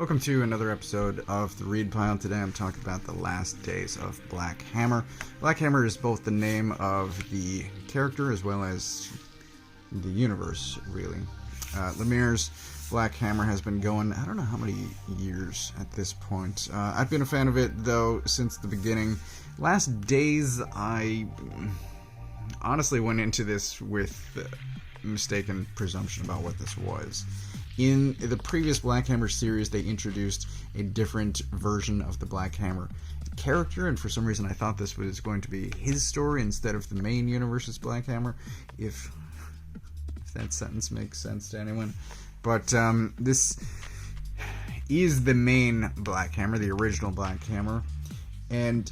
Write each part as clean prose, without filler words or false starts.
Welcome to another episode of The Read Pile. Today I'm talking about the last days of Black Hammer. Black Hammer is both the name of the character as well as the universe, really. Lemire's Black Hammer has been going, I don't know how many years at this point. I've been a fan of it, though, since the beginning. Last days, I honestly went into this with mistaken presumption about what this was. In the previous Black Hammer series, they introduced a different version of the Black Hammer character, and for some reason I thought this was going to be his story instead of the main universe's Black Hammer, if that sentence makes sense to anyone. But this is the main Black Hammer, the original Black Hammer, and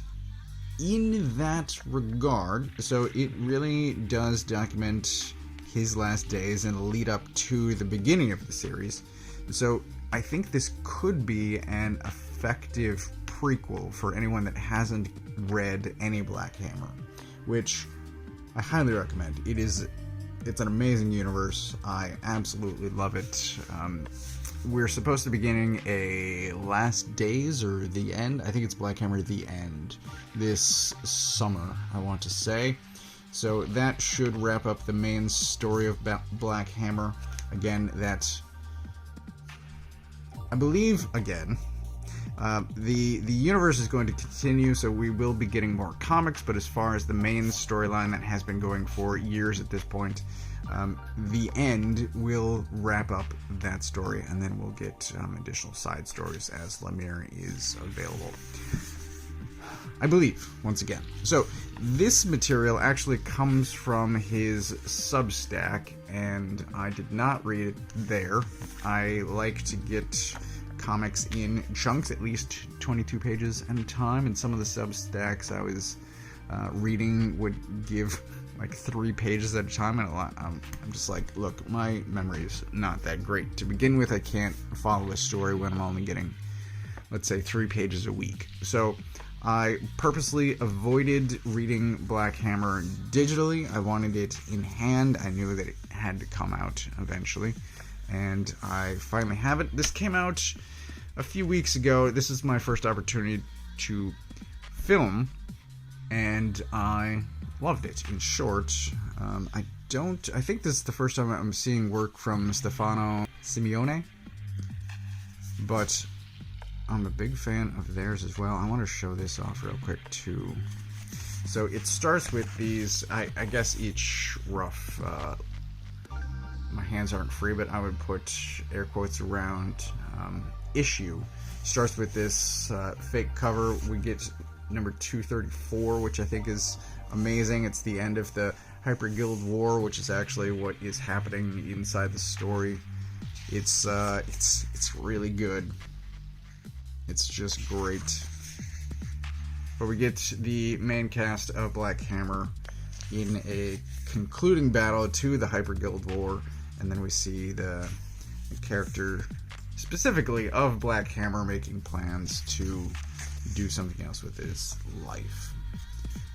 in that regard, so it really does document his last days and lead up to the beginning of the series. So I think this could be an effective prequel for anyone that hasn't read any Black Hammer, which I highly recommend. It's an amazing universe. I absolutely love it. We're supposed to be beginning a Last Days or The End. I think it's Black Hammer The End this summer, I want to say. So that should wrap up the main story of Black Hammer. Again, that I believe, the universe is going to continue, so we will be getting more comics, but as far as the main storyline that has been going for years at this point, The End will wrap up that story, and then we'll get additional side stories as Lemire is available, I believe, once again. So this material actually comes from his Substack, and I did not read it there. I like to get comics in chunks, at least 22 pages at a time, and some of the Substacks I was reading would give like 3 pages at a time, and I'm just like, look, my memory is not that great to begin with. I can't follow a story when I'm only getting, let's say, 3 pages a week. So I purposely avoided reading Black Hammer digitally. I wanted it in hand. I knew that it had to come out eventually, and I finally have it. This came out a few weeks ago. This is my first opportunity to film, and I loved it. In short, I think this is the first time I'm seeing work from Stefano Simeone, but I'm a big fan of theirs as well. I want to show this off real quick too. So it starts with these, I guess each rough, my hands aren't free, but I would put air quotes around issue. Starts with this fake cover. We get number 234, which I think is amazing. It's the end of the Hyper Guild War, which is actually what is happening inside the story. It's really good. It's just great. But we get the main cast of Black Hammer in a concluding battle to the Hyper Guild War, and then we see the character specifically of Black Hammer making plans to do something else with his life.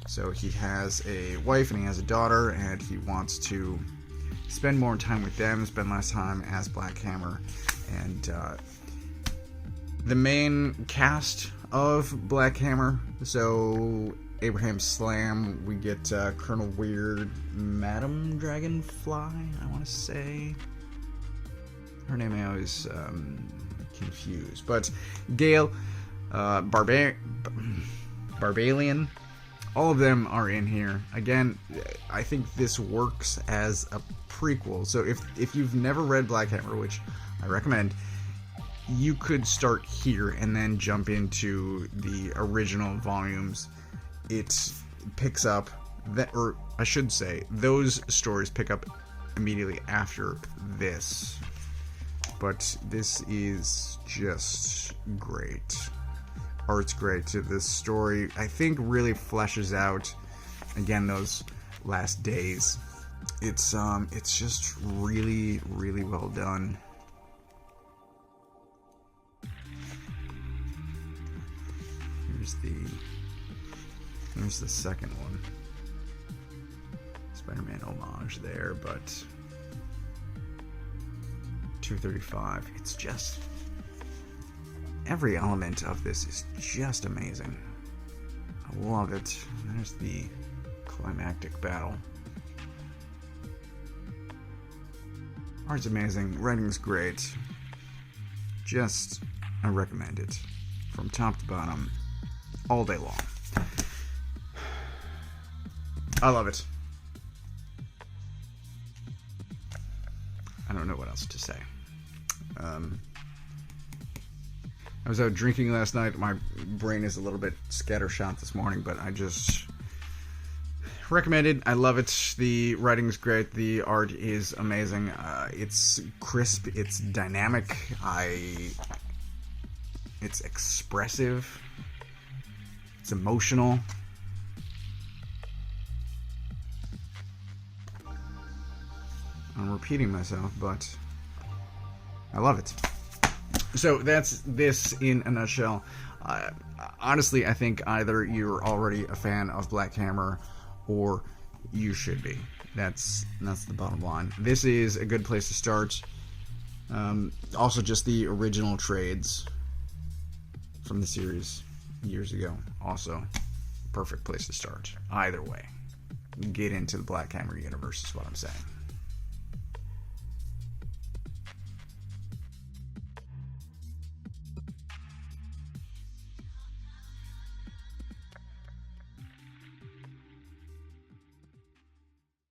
So he has a wife and he has a daughter, and he wants to spend more time with them, spend less time as Black Hammer, and the main cast of Black Hammer, so Abraham Slam, we get Colonel Weird, Madam Dragonfly, I want to say. Her name I always confuse. But Gail, Barbalien, all of them are in here. Again, I think this works as a prequel. So if you've never read Black Hammer, which I recommend, you could start here and then jump into the original volumes. It picks up that, or I should say, those stories pick up immediately after this. But this is just great. Art's great. This story, I think, really fleshes out, again, those last days. It's just really, really well done. There's the second one. Spider-Man homage there, but 235. It's just every element of this is just amazing. I love it. There's the climactic battle. Art's amazing. Writing's great. Just, I recommend it. From top to bottom, all day long. I love it. I don't know what else to say. I was out drinking last night. My brain is a little bit scattershot this morning, but I just recommend it. I love it. The writing's great. The art is amazing. It's crisp. It's dynamic. It's expressive. It's emotional. I'm repeating myself, but I love it. So that's this in a nutshell. Honestly, I think either you're already a fan of Black Hammer or you should be. That's the bottom line. This is a good place to start. Also, just the original trades from the series years ago. Also, perfect place to start. Either way, get into the Black Hammer universe is what I'm saying.